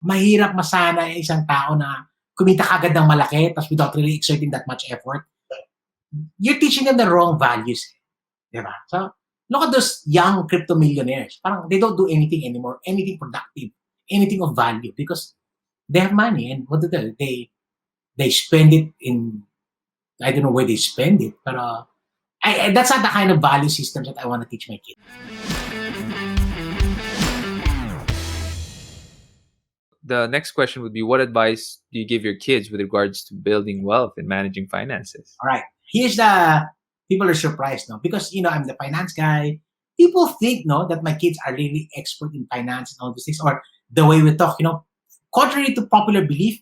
mahirap masana yung isang tao na kumita kagad ng malaki tapos without really exerting that much effort. You're teaching them the wrong values. Diba? So, look at those young crypto millionaires. Parang they don't do anything anymore, anything productive, anything of value because they have money and what do they do? They spend it in, I don't know where they spend it, but that's not the kind of value system that I want to teach my kids. The next question would be, what advice do you give your kids with regards to building wealth and managing finances? All right. Here's the, people are surprised, no? Because, I'm the finance guy. People think, no, that my kids are really expert in finance and all these things, or the way we talk, contrary to popular belief,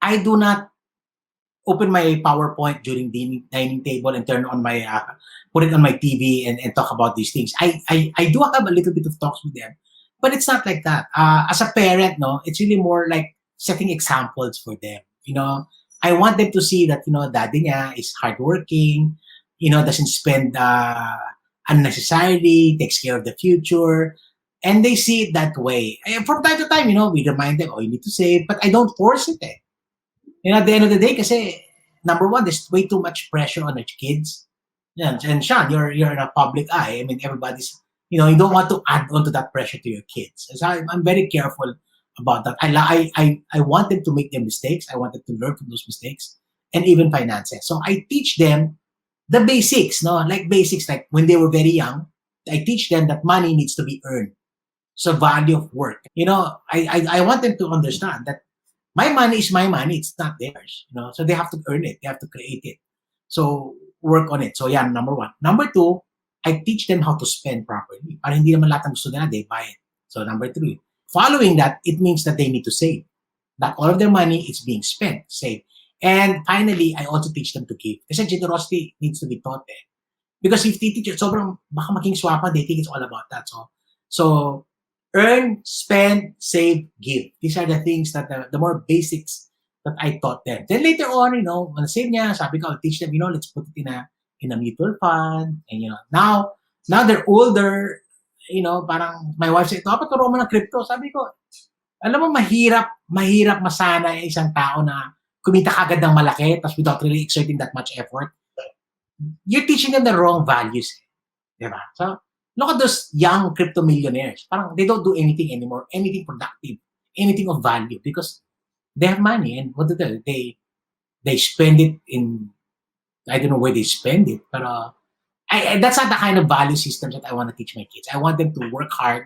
I do not open my PowerPoint during the dining table and turn on my, put it on my TV and talk about these things. I do have a little bit of talks with them, but it's not like that. As a parent, no, it's really more like setting examples for them. I want them to see that, daddy niya is hardworking, doesn't spend unnecessarily, takes care of the future, and they see it that way. And from time to time, we remind them, you need to save, but I don't force it. At the end of the day, kasi number one, there's way too much pressure on the kids. And Sean, you're in a public eye. I mean, everybody's, you don't want to add on to that pressure to your kids. So I'm very careful about that. I want them to make their mistakes. I want them to learn from those mistakes and even finances. So I teach them the basics, like basics, like when they were very young, I teach them that money needs to be earned. So value of work. I want them to understand that my money is my money. It's not theirs. So they have to earn it. They have to create it. So work on it. So yeah, number one. Number two, I teach them how to spend properly. Para hindi naman lahat ng gusto nila, they buy it. So number three. Following that, it means that they need to save. That all of their money is being spent. Save. And finally, I also teach them to give. Kasi generosity needs to be taught. Because if they teach it, sobrang baka maging swapa, they think it's all about that. So earn, spend, save, give. These are the things that the more basics that I taught them. Then later on, when I save niya, sabi ko, I'll teach them, let's put it in a mutual fund. And, now they're older, parang my wife said, paturo mo ng crypto. Sabi ko, alam mo, mahirap masana yung isang tao na kumita kagad ng malaki tapos without really exerting that much effort. You're teaching them the wrong values. Diba? So, look at those young crypto millionaires. Parang they don't do anything anymore, anything productive, anything of value because they have money and what do they do? They spend it in, I don't know where they spend it, but that's not the kind of value system that I want to teach my kids. I want them to work hard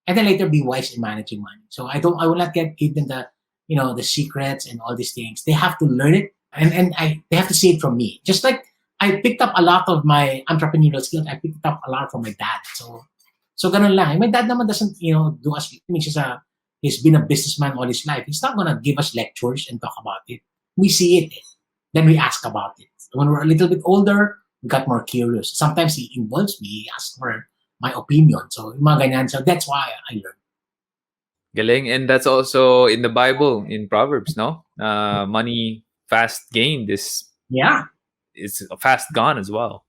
and then later be wise in managing money. So I will not give them the, the secrets and all these things. They have to learn it and they have to see it from me. Just like I picked up a lot of my entrepreneurial skills. I picked up a lot from my dad. So ganun lang. My dad naman doesn't, do us, he's been a businessman all his life. He's not gonna give us lectures and talk about it. We see it, then we ask about it. When we're a little bit older, we got more curious. Sometimes he involves me, he asks for my opinion. So yung mga ganyan. So that's why I learned. Galing. And that's also in the Bible, in Proverbs, no? Money fast gained is fast gone as well.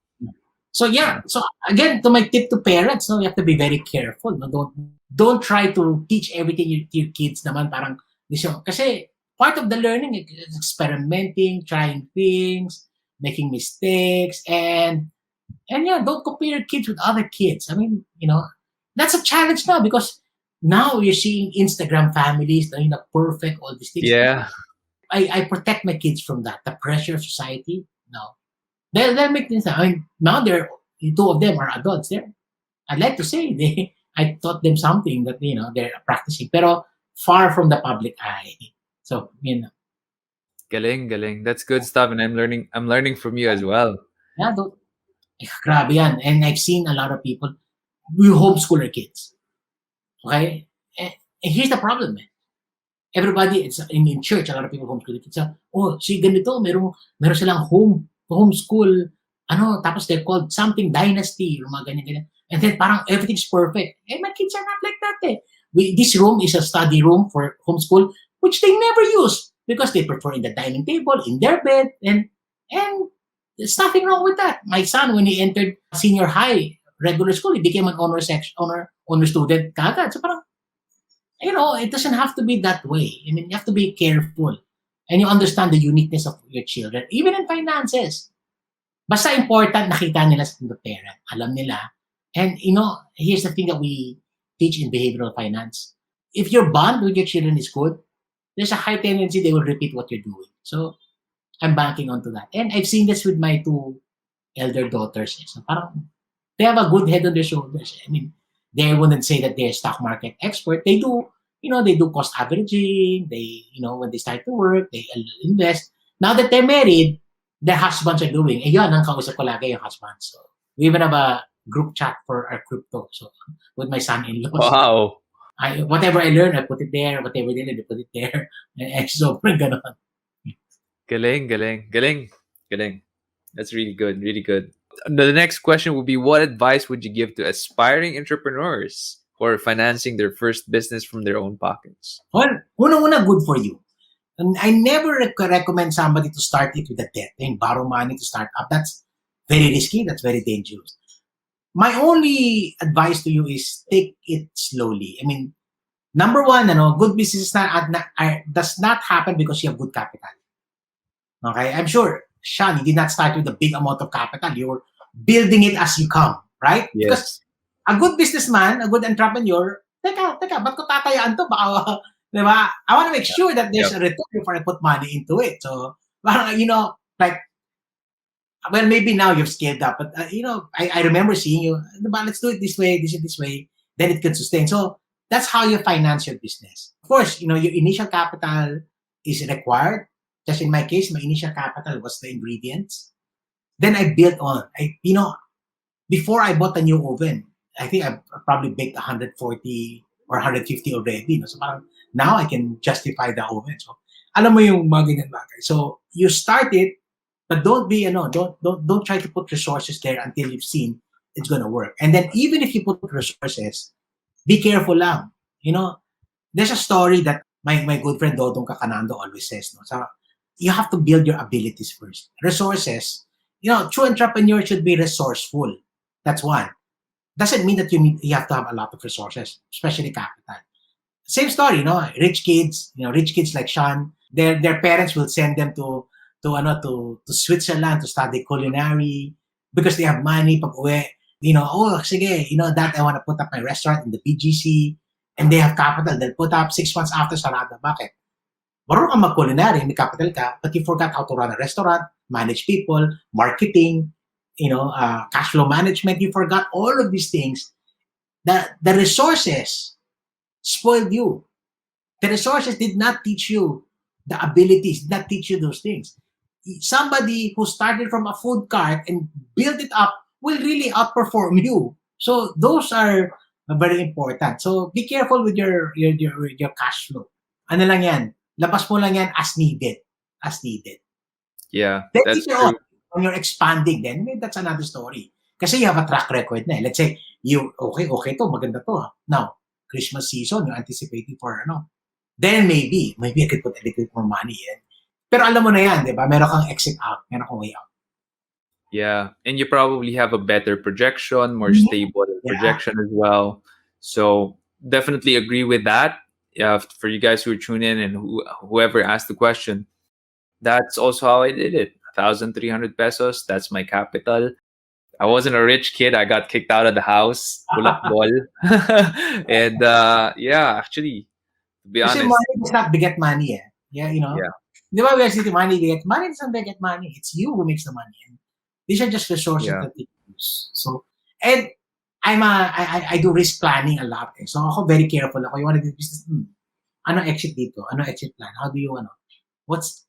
So yeah. So again, to my tip to parents, you have to be very careful. Don't try to teach everything to your kids naman parang kasi part of the learning is experimenting, trying things, making mistakes, and don't compare your kids with other kids. I mean, that's a challenge now because now you're seeing Instagram families, perfect, all these things. Yeah. I protect my kids from that, the pressure of society. No. They'll make things. I mean, now the two of them are adults. I'd like to say I taught them something that they're practicing, pero far from the public eye. So galing. That's good stuff, and I'm learning from you as well. Yeah, grabe yan. And I've seen a lot of people. We homeschool our kids. Okay, and here's the problem. Everybody, it's in church. A lot of people homeschool their kids. See ganito, meron silang homeschool, tapos they're called something dynasty, or mga ganyan. And then parang everything's perfect. My kids are not like that. This room is a study room for homeschool, which they never use because they prefer in the dining table, in their bed, and there's nothing wrong with that. My son, when he entered senior high regular school, he became an honor student kagad. So parang It doesn't have to be that way. I mean, you have to be careful. And you understand the uniqueness of your children, even in finances. Basta important, nakita nila sa the parent. Alam nila. And, here's the thing that we teach in behavioral finance. If your bond with your children is good, there's a high tendency they will repeat what you're doing. So, I'm banking onto that. And I've seen this with my two elder daughters. So, parang, they have a good head on their shoulders. I mean, they wouldn't say that they're a stock market expert. They do, they do cost averaging. They, when they start to work, they invest. Now that they're married, their husbands are doing. Yan ang kausap ko lagi yung husbands. So, we even have a group chat for our crypto. So, with my son-in-law. Wow. Whatever I learn, I put it there. Whatever they learn, I put it there. And so, ganon. Galing. That's really good. Really good. The next question would be, what advice would you give to aspiring entrepreneurs who are financing their first business from their own pockets? Well, una good for you. And I never recommend somebody to start it with a debt and borrow money to start up. That's very risky. That's very dangerous. My only advice to you is take it slowly. I mean, number one, good business does not happen because you have good capital. Okay? I'm sure, Sean, you did not start with a big amount of capital. You're building it as you come, right? Yes. Because a good businessman, a good entrepreneur, teka, ba't ko tatayaan to? Baka, di ba? I want to make sure that there's a return before I put money into it. So, like, well, maybe now you've scaled up, but, I remember seeing you, let's do it this way, then it can sustain. So, that's how you finance your business. Of course, your initial capital is required. Just in my case, my initial capital was the ingredients. Then I built on. Before I bought a new oven, I think I probably baked 140 or 150 already. So now I can justify the oven. So alam mo yung mga ganyan bagay. So you start it, but don't try to put resources there until you've seen it's gonna work. And then even if you put resources, be careful lang. There's a story that my good friend Dodong Kakanando always says. So you have to build your abilities first. Resources. True entrepreneur should be resourceful. That's one. Doesn't mean that you have to have a lot of resources, especially capital. Same story, rich kids like Sean, their parents will send them to Switzerland to study culinary because they have money. Pag uwi, sige, that I want to put up my restaurant in the BGC, and they have capital. They'll put up 6 months after sarada. Bakit? Marunong kang mag-culinary, may capital ka, but you forgot how to run a restaurant, manage people, marketing, cash flow management. You forgot all of these things. The resources spoiled you. The resources did not teach you the abilities, did not teach you those things. Somebody who started from a food cart and built it up will really outperform you. So those are very important. So be careful with your cash flow. Ano lang yan? Labas mo lang yan as needed. Yeah, then that's true. When you're expanding, then that's another story. Kasi you have a track record na. Let's say, okay to, maganda to. Now, Christmas season, you're anticipating for then maybe I could put a little bit more money in. Pero alam mo na yan, di ba? Meron kang exit out, meron kang way out. Yeah, and you probably have a better projection, more stable projection as well. So definitely agree with that. Yeah, for you guys who tune in and whoever asked the question, that's also how I did it. 1,300 pesos. That's my capital. I wasn't a rich kid. I got kicked out of the house. And actually, to be honest, money does not beget money. Yeah. Di ba we are saying money beget? Money doesn't beget money. It's you who makes the money. And these are just resources that they use. So, and I do risk planning a lot. So ako very careful. Ako, you want to do business? Ano exit dito? Ano exit plan? How do you what's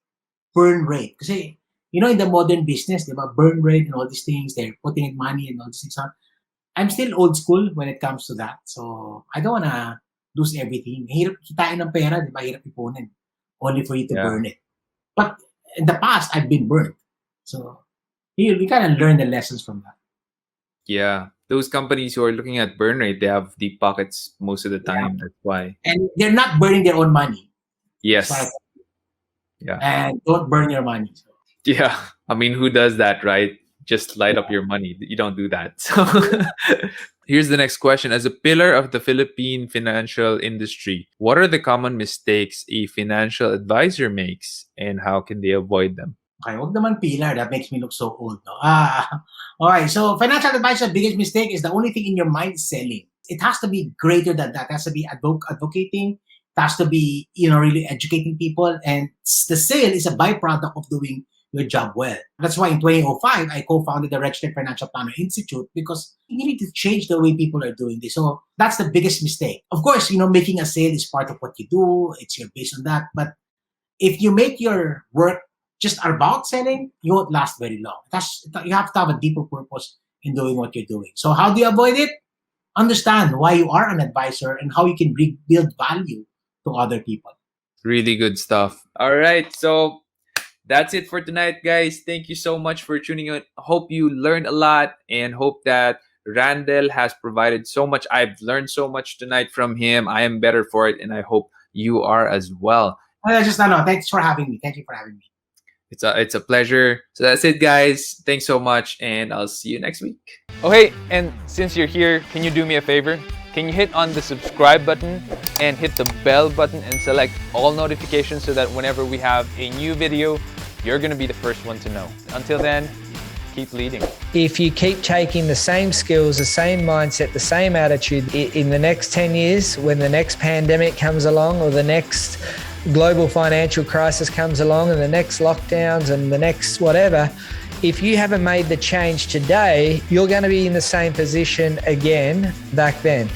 burn rate? Kasi in the modern business, diba, burn rate and all these things, they're putting in money and all these things. I'm still old school when it comes to that. So I don't wanna lose everything. Hirap kitain ng pera, diba? Hirap ipunin. Only for you to burn it. But in the past, I've been burned. So we kind of learn the lessons from that. Yeah. Those companies who are looking at burn rate, they have deep pockets most of the time. That's why. And they're not burning their own money. Yes. And don't burn your money. So. Yeah. I mean, who does that, right? Just light up your money. You don't do that. So Here's the next question. As a pillar of the Philippine financial industry, what are the common mistakes a financial advisor makes and how can they avoid them? Okay, wag naman pillar. That makes me look so old. No? Okay. So financial advisor, biggest mistake is the only thing in your mind is selling. It has to be greater than that. It has to be advocating. It has to be, really educating people. And the sale is a byproduct of doing your job well. That's why in 2005, I co-founded the Registered Financial Planner Institute because you need to change the way people are doing this. So that's the biggest mistake. Of course, making a sale is part of what you do. It's your based on that. But if you make your work just about selling, you won't last very long. You have to have a deeper purpose in doing what you're doing. So how do you avoid it? Understand why you are an advisor and how you can build value to other people. Really good stuff. All right. So that's it for tonight, guys. Thank you so much for tuning in. Hope you learned a lot and hope that Randell has provided so much. I've learned so much tonight from him. I am better for it, and I hope you are as well. Thanks for having me. Thank you for having me. It's a pleasure. So that's it, guys. Thanks so much, and I'll see you next week. Oh, hey, and since you're here, can you do me a favor? Can you hit on the subscribe button and hit the bell button and select all notifications so that whenever we have a new video, you're going to be the first one to know. Until then, keep leading. If you keep taking the same skills, the same mindset, the same attitude, in the next 10 years, when the next pandemic comes along or the next global financial crisis comes along and the next lockdowns and the next whatever, if you haven't made the change today, you're going to be in the same position again back then.